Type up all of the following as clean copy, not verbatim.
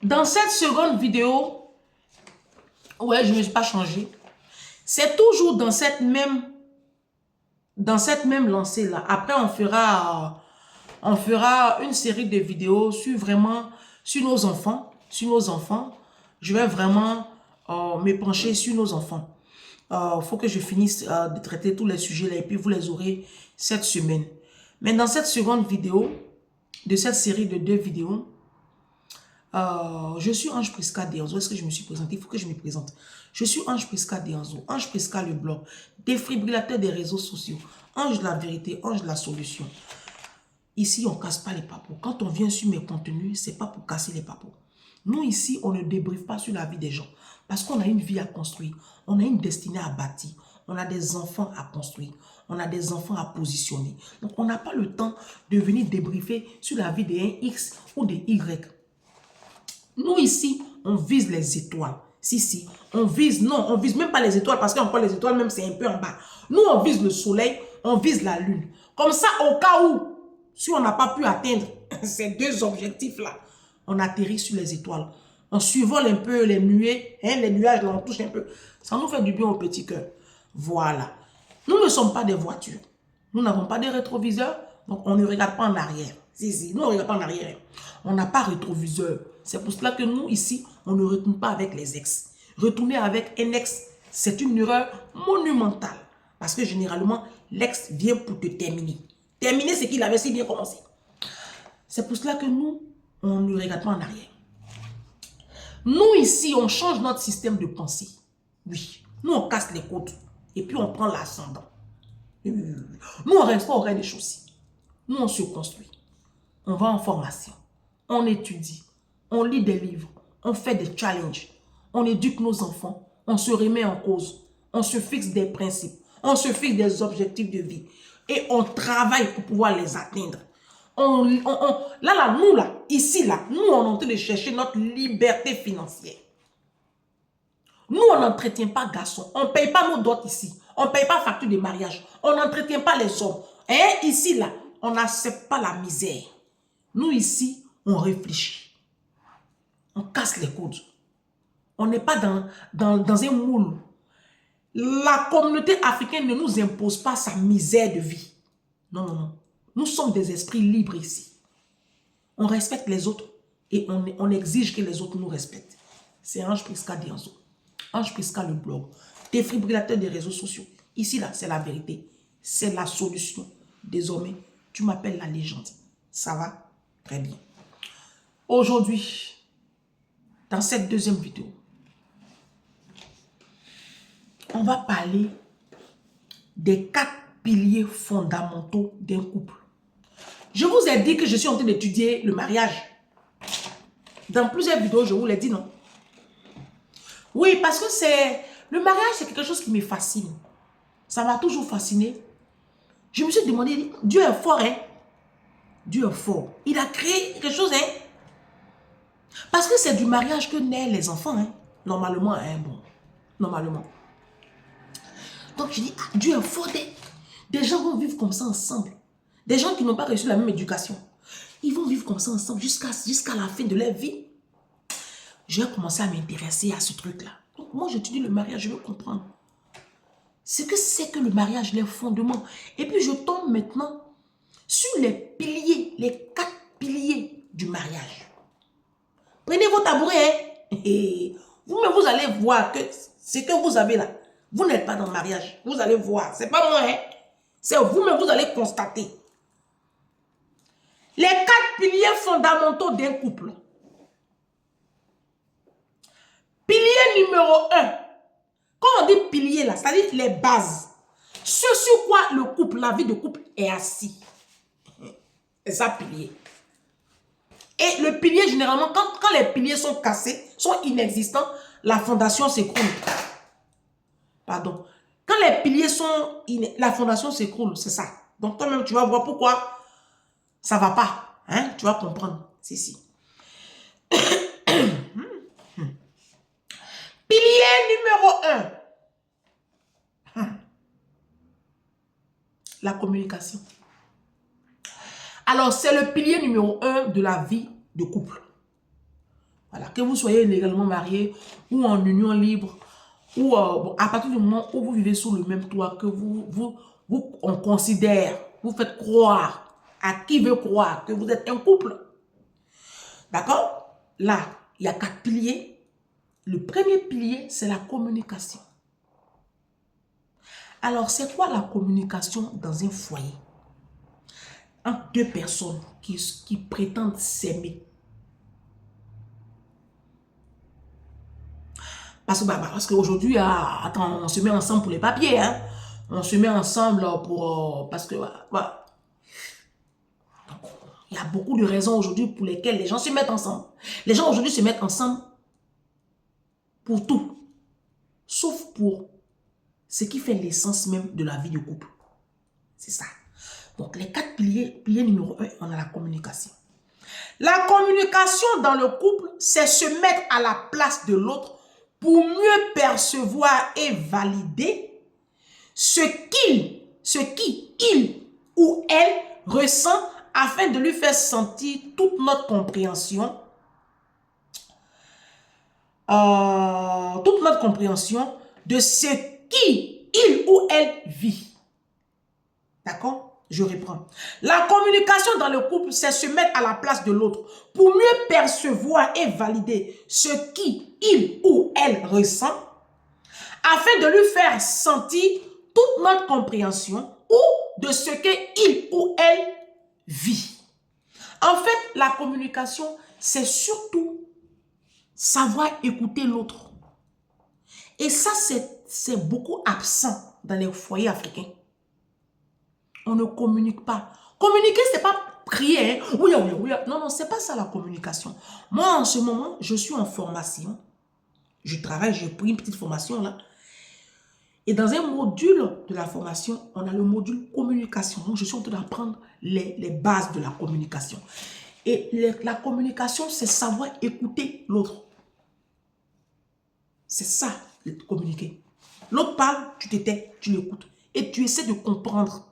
Dans cette seconde vidéo, ouais, je ne me suis pas changé. C'est toujours dans cette même lancée-là. Après, on fera une série de vidéos sur vraiment, sur nos enfants. Sur nos enfants. Je vais vraiment me pencher sur nos enfants. Faut que je finisse de traiter tous les sujets là et puis vous les aurez cette semaine. Mais dans cette seconde vidéo, de cette série de 2 vidéos, je suis Ange Prisca Deonzo. Est-ce que je me suis présentée? Il faut que je me présente. Je suis Ange Prisca Deonzo. Ange Prisca le blog. Défibrillateur des réseaux sociaux. Ange de la vérité. Ange de la solution. Ici, on ne casse pas les papos. Quand on vient sur mes contenus, ce n'est pas pour casser les papos. Nous, ici, on ne débriefe pas sur la vie des gens. Parce qu'on a une vie à construire. On a une destinée à bâtir. On a des enfants à construire. On a des enfants à positionner. Donc, on n'a pas le temps de venir débriefer sur la vie des X ou des Y. Nous, ici, on vise les étoiles. Si, on vise, non, on vise même pas les étoiles parce qu'encore les étoiles, même c'est un peu en bas. Nous, on vise le soleil, on vise la lune. Comme ça, au cas où, si on n'a pas pu atteindre ces 2 objectifs-là, on atterrit sur les étoiles. On survole un peu les nuées, hein, les nuages, là, on touche un peu. Ça nous fait du bien au petit cœur. Voilà. Nous ne sommes pas des voitures. Nous n'avons pas de rétroviseurs, donc on ne regarde pas en arrière. Si, nous on ne regarde pas en arrière. On n'a pas rétroviseur. C'est pour cela que nous, ici, on ne retourne pas avec les ex. Retourner avec un ex, c'est une erreur monumentale. Parce que généralement, l'ex vient pour te terminer. Terminer ce qu'il avait si bien commencé. C'est pour cela que nous, on ne regarde pas en arrière. Nous, ici, on change notre système de pensée. Oui. Nous, on casse les côtes. Et puis, on prend l'ascendant. Nous, on reste pas au rez des chaussées. Nous, on se construit. On va en formation. On étudie. On lit des livres. On fait des challenges. On éduque nos enfants. On se remet en cause. On se fixe des principes. On se fixe des objectifs de vie. Et on travaille pour pouvoir les atteindre. Ici, nous, on est en train de chercher notre liberté financière. Nous, on n'entretient pas garçons. On ne paye pas nos dots ici. On ne paye pas facture de mariage. On n'entretient pas les hommes. Et ici, on n'accepte pas la misère. Nous, ici, on réfléchit. On casse les codes. On n'est pas dans un moule. La communauté africaine ne nous impose pas sa misère de vie. Non, non, non. Nous sommes des esprits libres ici. On respecte les autres et on exige que les autres nous respectent. C'est Ange Prisca Deonzo. Ange Prisca le blog. Défibrillateur des réseaux sociaux. Ici, c'est la vérité. C'est la solution. Désormais, tu m'appelles la légende. Ça va? Très bien. Aujourd'hui, dans cette deuxième vidéo, on va parler des 4 piliers fondamentaux d'un couple. Je vous ai dit que je suis en train d'étudier le mariage. Dans plusieurs vidéos, je vous l'ai dit, non? Oui, parce que le mariage, c'est quelque chose qui me fascine. Ça m'a toujours fasciné. Je me suis demandé, Dieu est fort, hein? Dieu est fort. Il a créé quelque chose, hein? Parce que c'est du mariage que naissent les enfants, hein? Normalement, hein, bon. Normalement. Donc, je dis, Dieu est fort. Des gens vont vivre comme ça ensemble. Des gens qui n'ont pas reçu la même éducation. Ils vont vivre comme ça ensemble jusqu'à la fin de leur vie. Je vais commencer à m'intéresser à ce truc-là. Donc, moi, j'étudie le mariage, je veux comprendre. Ce que c'est que le mariage, les fondements. Et puis, je tombe maintenant sur les piliers, les 4 piliers du mariage. Prenez vos tabourets, hein? Et vous allez voir que ce que vous avez là, vous n'êtes pas dans le mariage. Vous allez voir. C'est pas moi, hein? C'est vous-même, vous allez constater. Les 4 piliers fondamentaux d'un couple. Pilier numéro 1. Quand on dit pilier là, c'est-à-dire les bases. Ce sur quoi le couple, la vie de couple est assis. C'est ça, pilier. Et le pilier, généralement, quand les piliers sont cassés, sont inexistants, la fondation s'écroule. Pardon. Quand les piliers sont... La fondation s'écroule, c'est ça. Donc toi-même, tu vas voir pourquoi ça ne va pas. Hein? Tu vas comprendre. Si. Pilier numéro 1. La communication. Alors, c'est le pilier numéro 1 de la vie de couple. Voilà, que vous soyez légalement marié ou en union libre, ou bon, à partir du moment où vous vivez sous le même toit, que on considère, vous faites croire à qui veut croire que vous êtes un couple. D'accord? Là, il y a 4 piliers. Le premier pilier, c'est la communication. Alors, c'est quoi la communication dans un foyer? Entre deux personnes qui prétendent s'aimer. Parce qu'aujourd'hui, attends, on se met ensemble pour les papiers. Hein? On se met ensemble pour... parce que... Voilà. Donc, il y a beaucoup de raisons aujourd'hui pour lesquelles les gens se mettent ensemble. Les gens aujourd'hui se mettent ensemble pour tout. Sauf pour ce qui fait l'essence même de la vie du couple. C'est ça. Donc, les 4 piliers. Pilier numéro 1, on a la communication. La communication dans le couple, c'est se mettre à la place de l'autre pour mieux percevoir et valider ce qui il ou elle ressent afin de lui faire sentir toute notre compréhension, de ce qui il ou elle vit. D'accord? Je reprends. La communication dans le couple, c'est se mettre à la place de l'autre pour mieux percevoir et valider ce qui il ou elle ressent afin de lui faire sentir toute notre compréhension ou de ce que il ou elle vit. En fait, la communication, c'est surtout savoir écouter l'autre. Et ça, c'est beaucoup absent dans les foyers africains. On ne communique pas. Communiquer, c'est pas crier. Hein? Oui, oui, oui. Non, non, c'est pas ça la communication. Moi, en ce moment, je suis en formation. Je travaille, j'ai pris une petite formation là. Et dans un module de la formation, on a le module communication. Donc, je suis en train d'apprendre les bases de la communication. Et la communication, c'est savoir écouter l'autre. C'est ça, communiquer. L'autre parle, tu t'étais, tu l'écoutes. Et tu essaies de comprendre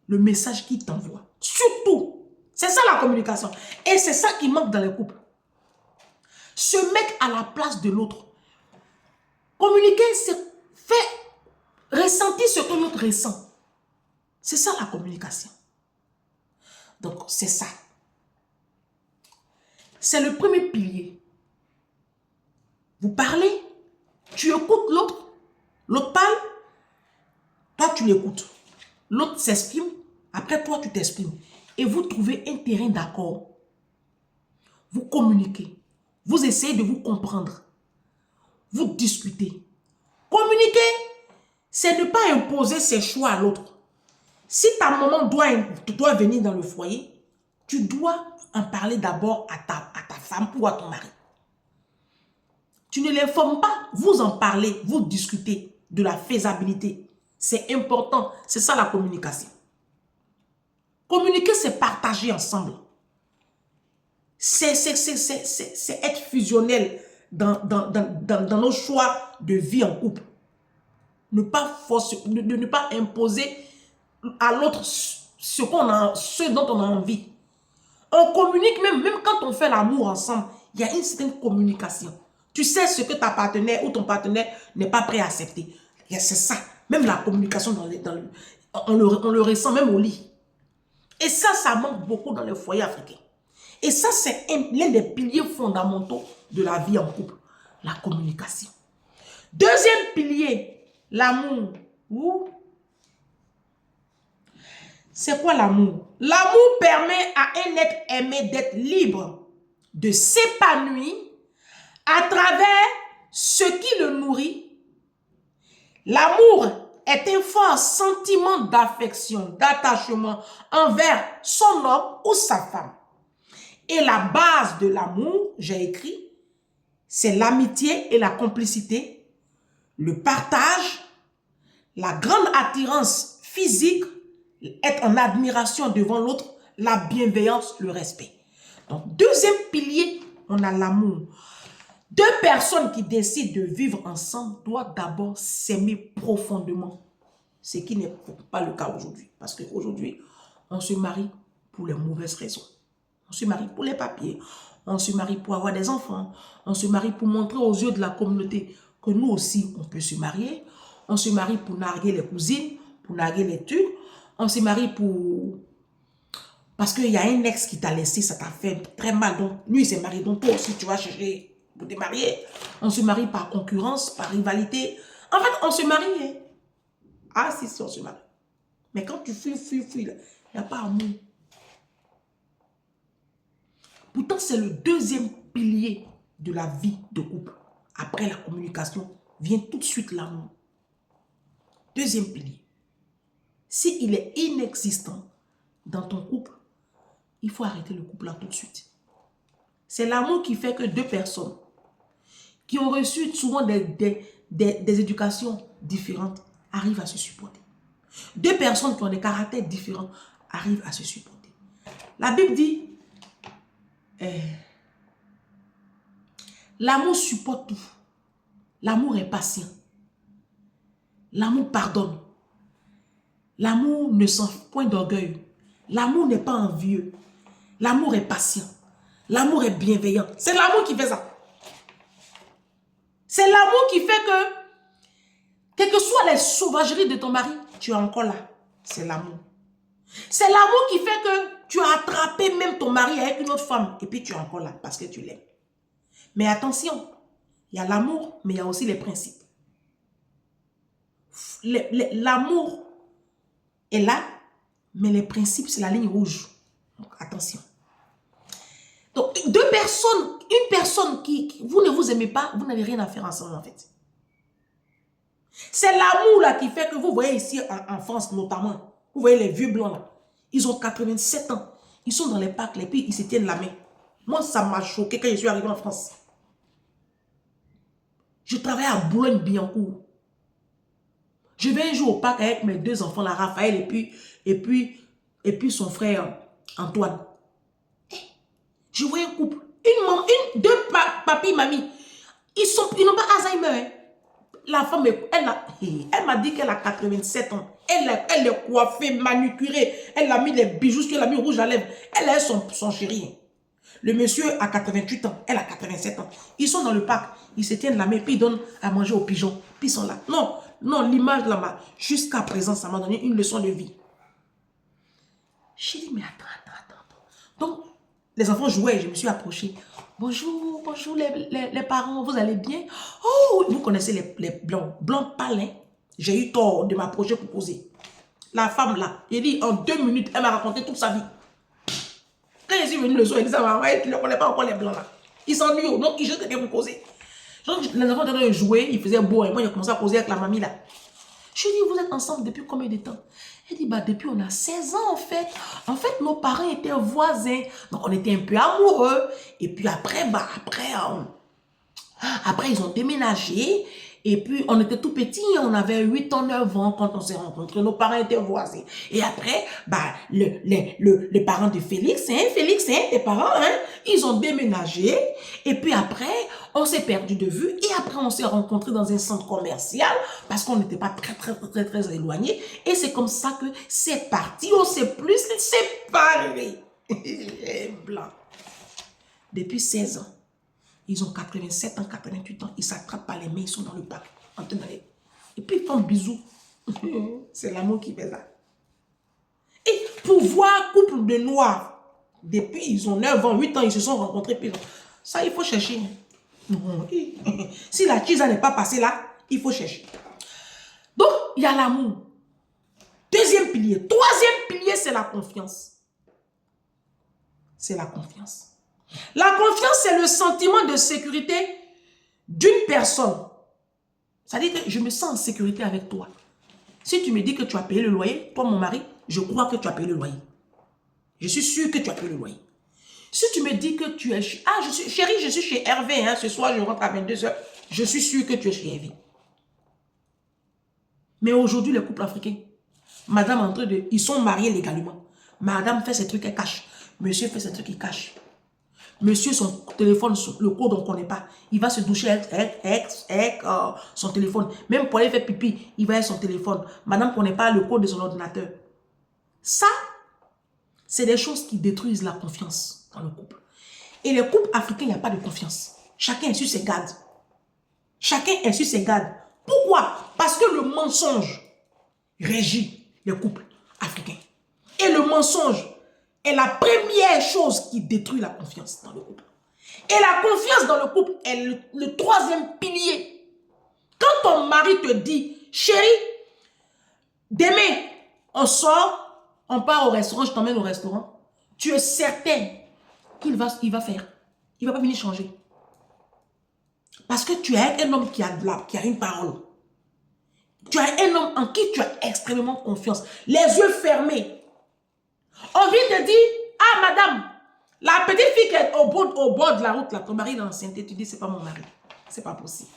le message qu'il t'envoie. Surtout, c'est ça la communication. Et c'est ça qui manque dans les couples. Se mettre à la place de l'autre. Communiquer, c'est faire ressentir ce que l'autre ressent. C'est ça la communication. Donc, c'est ça. C'est le premier pilier. Vous parlez, tu écoutes l'autre. L'autre parle, toi tu l'écoutes. L'autre s'exprime, après toi tu t'exprimes. Et vous trouvez un terrain d'accord. Vous communiquez. Vous essayez de vous comprendre. Vous discutez. Communiquer, c'est ne pas imposer ses choix à l'autre. Si ta maman doit venir dans le foyer, tu dois en parler d'abord à ta femme ou à ton mari. Tu ne l'informes pas, vous en parlez, vous discutez de la faisabilité. C'est important, c'est ça la communication. Communiquer, c'est partager ensemble. C'est être fusionnel dans nos choix de vie en couple. Ne pas imposer à l'autre ce dont on a envie. On communique même quand on fait l'amour ensemble, il y a une certaine communication. Tu sais ce que ta partenaire ou ton partenaire n'est pas prêt à accepter. C'est ça. Même la communication, on le ressent même au lit. Et ça manque beaucoup dans les foyers africains. Et ça, c'est l'un des piliers fondamentaux de la vie en couple. La communication. Deuxième pilier, l'amour. C'est quoi l'amour? L'amour permet à un être aimé d'être libre, de s'épanouir à travers ce qui le nourrit. L'amour est un fort sentiment d'affection, d'attachement envers son homme ou sa femme. Et la base de l'amour, j'ai écrit, c'est l'amitié et la complicité, le partage, la grande attirance physique, être en admiration devant l'autre, la bienveillance, le respect. Donc, deuxième pilier, on a l'amour. Deux personnes qui décident de vivre ensemble doivent d'abord s'aimer profondément. Ce qui n'est pas le cas aujourd'hui. Parce qu'aujourd'hui, on se marie pour les mauvaises raisons. On se marie pour les papiers. On se marie pour avoir des enfants. On se marie pour montrer aux yeux de la communauté que nous aussi, on peut se marier. On se marie pour narguer les cousines, pour narguer les trucs. On se marie pour... Parce qu'il y a un ex qui t'a laissé, ça t'a fait très mal. Donc, lui, il s'est marié. Donc, toi aussi, tu vas chercher pour te marier. On se marie par concurrence, par rivalité. En fait, on se marie. Hein? Ah, si, on se marie. Mais quand tu fuis, il n'y a pas amour. Pourtant, c'est le deuxième pilier de la vie de couple. Après la communication, vient tout de suite l'amour. Deuxième pilier. S'il est inexistant dans ton couple, il faut arrêter le couple là tout de suite. C'est l'amour qui fait que deux personnes qui ont reçu souvent des éducations différentes arrivent à se supporter. Deux personnes qui ont des caractères différents arrivent à se supporter. La Bible dit, l'amour supporte tout. L'amour est patient. L'amour pardonne. L'amour ne sent point d'orgueil. L'amour n'est pas envieux. L'amour est patient. L'amour est bienveillant. C'est l'amour qui fait ça. C'est l'amour qui fait que, quelles que soient les sauvageries de ton mari, tu es encore là. C'est l'amour. C'est l'amour qui fait que tu as attrapé même ton mari avec une autre femme et puis tu es encore là parce que tu l'aimes. Mais attention, il y a l'amour, mais il y a aussi les principes. L'amour est là, mais les principes, c'est la ligne rouge. Donc, attention. Donc, deux personnes, une personne qui vous ne vous aimez pas, vous n'avez rien à faire ensemble en fait. C'est l'amour là qui fait que vous voyez ici en France notamment, vous voyez les vieux blancs là, ils ont 87 ans, ils sont dans les parcs, et puis ils se tiennent la main. Moi, ça m'a choqué quand je suis arrivé en France. Je travaille à Boulogne-Billancourt. Je vais un jour au parc avec mes deux enfants, là, Raphaël et puis son frère Antoine. Je vois un couple, deux papi, mamie. Ils n'ont pas Alzheimer. Hein. La femme, elle m'a dit qu'elle a 87 ans. Elle est coiffée, manucurée. Elle a mis les bijoux sur, elle a mis rouge à lèvres. Elle est son chéri. Le monsieur a 88 ans, elle a 87 ans. Ils sont dans le parc, ils se tiennent la main, puis ils donnent à manger aux pigeons. Puis ils sont là. Non, l'image là-bas, jusqu'à présent, ça m'a donné une leçon de vie. J'ai dit, mais attends. Donc, les enfants jouaient, je me suis approchée. Bonjour les parents, vous allez bien? Oh, vous connaissez les blancs pâles. Hein? J'ai eu tort de m'approcher pour poser. La femme là, il dit en 2 minutes, elle m'a raconté toute sa vie. Quand je suis venu le soir, il dit ça, maman, tu ne connais pas encore les blancs là. Ils s'ennuient, donc ils cherchent quelqu'un pour causer. Donc, les enfants étaient en train de jouer, ils faisaient beau, et moi j'ai commencé à causer avec la mamie là. Je lui ai dit, vous êtes ensemble depuis combien de temps? Elle dit, bah depuis on a 16 ans en fait. En fait, nos parents étaient voisins. Donc on était un peu amoureux. Et puis après, après ils ont déménagé. Et puis on était tout petits, on avait 8 ans, 9 ans quand on s'est rencontrés. Nos parents étaient voisins. Et après, les parents de Félix, tes parents, hein, ils ont déménagé. Et puis après, on s'est perdu de vue. Et après, on s'est rencontrés dans un centre commercial parce qu'on n'était pas très éloignés. Et c'est comme ça que c'est parti. On s'est plus séparés. Blanc. Depuis 16 ans. Ils ont 87 ans, 88 ans. Ils s'attrapent par les mains, ils sont dans le parc. Et puis ils font bisous. C'est l'amour qui fait ça. Et pour voir couple de noirs, depuis ils ont 9 ans, 8 ans, ils se sont rencontrés. Puis ça, il faut chercher. Si la tisa n'est pas passée là, il faut chercher. Donc, il y a l'amour. Deuxième pilier. Troisième pilier, c'est la confiance. C'est la confiance. La confiance, c'est le sentiment de sécurité d'une personne. C'est-à-dire que je me sens en sécurité avec toi. Si tu me dis que tu as payé le loyer, toi, mon mari, je crois que tu as payé le loyer. Je suis sûr que tu as payé le loyer. Si tu me dis que tu es... Chérie, je suis chez Hervé. Hein, ce soir, je rentre à 22 h. Je suis sûr que tu es chez Hervé. Mais aujourd'hui, les couples africains, madame entre deux, ils sont mariés légalement. Madame fait ses trucs, elle cache. Monsieur fait ses trucs, il cache. Monsieur, son téléphone, le code, on ne connaît pas. Il va se doucher avec son téléphone. Même pour aller faire pipi, il va avec son téléphone. Madame ne connaît pas le code de son ordinateur. Ça, c'est des choses qui détruisent la confiance dans le couple. Et les couples africains, il n'y a pas de confiance. Chacun est sur ses gardes. Chacun est sur ses gardes. Pourquoi? Parce que le mensonge régit les couples africains. Et le mensonge est la première chose qui détruit la confiance dans le couple. Et la confiance dans le couple est le troisième pilier. Quand ton mari te dit, chérie, demain, on sort, on part au restaurant, je t'emmène au restaurant, tu es certain qu'il va faire. Il ne va pas venir changer. Parce que tu es un homme qui a une parole. Tu es un homme en qui tu as extrêmement confiance. Les yeux fermés. On vient te dire, ah madame, la petite fille qui est au bord de la route, là, ton mari est dans l'ancienneté, tu dis, c'est pas mon mari. C'est pas possible.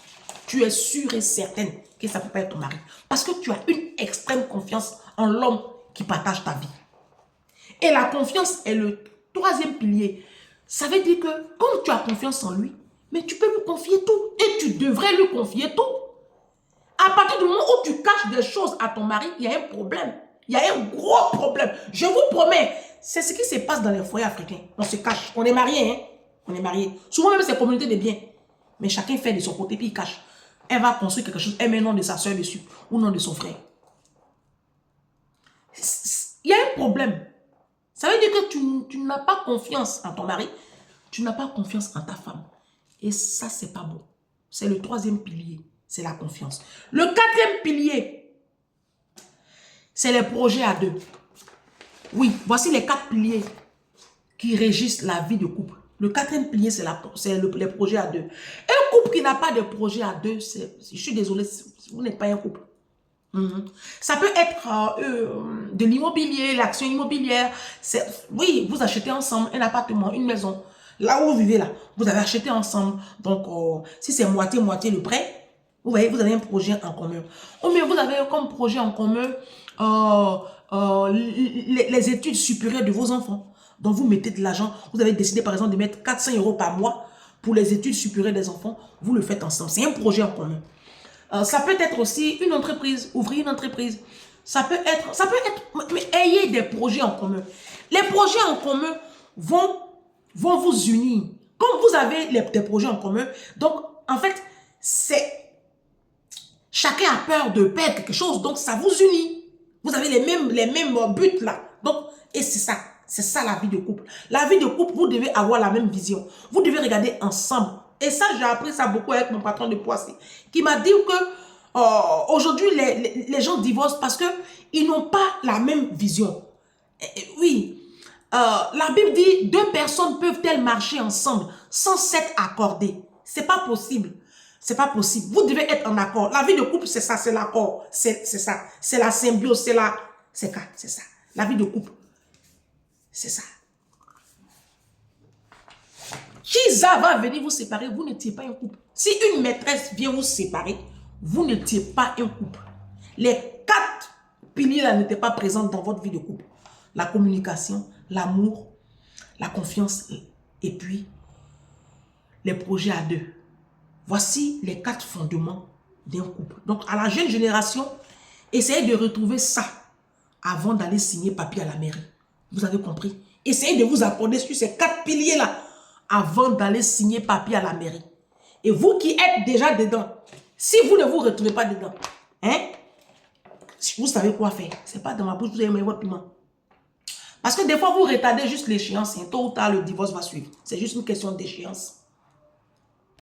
Tu es sûre et certaine que ça ne peut pas être ton mari. Parce que tu as une extrême confiance en l'homme qui partage ta vie. Et la confiance est le troisième pilier. Ça veut dire que, comme tu as confiance en lui, mais tu peux lui confier tout. Et tu devrais lui confier tout. À partir du moment où tu caches des choses à ton mari, il y a un problème. Il y a un gros problème. Je vous promets, c'est ce qui se passe dans les foyers africains. On se cache. On est mariés, hein. On est mariés. Souvent même, c'est communauté de biens. Mais chacun fait de son côté, puis il cache. Elle va construire quelque chose, elle met le nom de sa soeur dessus, ou le nom de son frère. Il y a un problème. Ça veut dire que tu n'as pas confiance en ton mari, tu n'as pas confiance en ta femme. Et ça, c'est pas bon. C'est le troisième pilier, c'est la confiance. Le quatrième pilier, c'est les projets à deux. Oui, voici les 4 piliers qui régissent la vie de couple. Le quatrième pilier, c'est les projets à deux. Un couple qui n'a pas de projet à deux, je suis désolée, vous n'êtes pas un couple. Ça peut être de l'immobilier, l'action immobilière. Oui, vous achetez ensemble un appartement, une maison. Là où vous vivez, là, vous avez acheté ensemble. Donc, si c'est moitié-moitié le prêt, vous voyez, vous avez un projet en commun. Ou bien vous avez comme projet en commun les études supérieures de vos enfants. Donc, vous mettez de l'argent. Vous avez décidé, par exemple, de mettre 400 € par mois pour les études supérieures des enfants. Vous le faites ensemble. C'est un projet en commun. Ça peut être aussi une entreprise, ouvrir une entreprise. Ça peut être, mais ayez des projets en commun. Les projets en commun vont vous unir. Comme vous avez des projets en commun, donc, en fait, chacun a peur de perdre quelque chose, donc ça vous unit. Vous avez les mêmes buts là. Donc, et c'est ça la vie de couple. La vie de couple, vous devez avoir la même vision. Vous devez regarder ensemble. Et ça, j'ai appris ça beaucoup avec mon patron de Poissy, qui m'a dit que aujourd'hui, les gens divorcent parce qu'ils n'ont pas la même vision. Oui, la Bible dit, 2 personnes peuvent-elles marcher ensemble sans s'être accordées? C'est pas possible. C'est pas possible. Vous devez être en accord. La vie de couple, c'est ça, c'est l'accord. C'est ça. C'est la symbiose, c'est ça. La vie de couple, c'est ça. Qui va venir vous séparer, vous n'étiez pas un couple. Si une maîtresse vient vous séparer, vous n'étiez pas un couple. Les 4 piliers là n'étaient pas présents dans votre vie de couple. La communication, l'amour, la confiance et puis les projets à deux. Voici les 4 fondements d'un couple. Donc à la jeune génération, essayez de retrouver ça avant d'aller signer papier à la mairie. Vous avez compris? Essayez de vous accorder sur ces 4 piliers là avant d'aller signer papier à la mairie. Et vous qui êtes déjà dedans, si vous ne vous retrouvez pas dedans, hein, vous savez quoi faire. C'est pas dans ma bouche, vous allez mettre votre piment. Parce que des fois, vous retardez juste l'échéance. Tôt ou tard, le divorce va suivre. C'est juste une question d'échéance.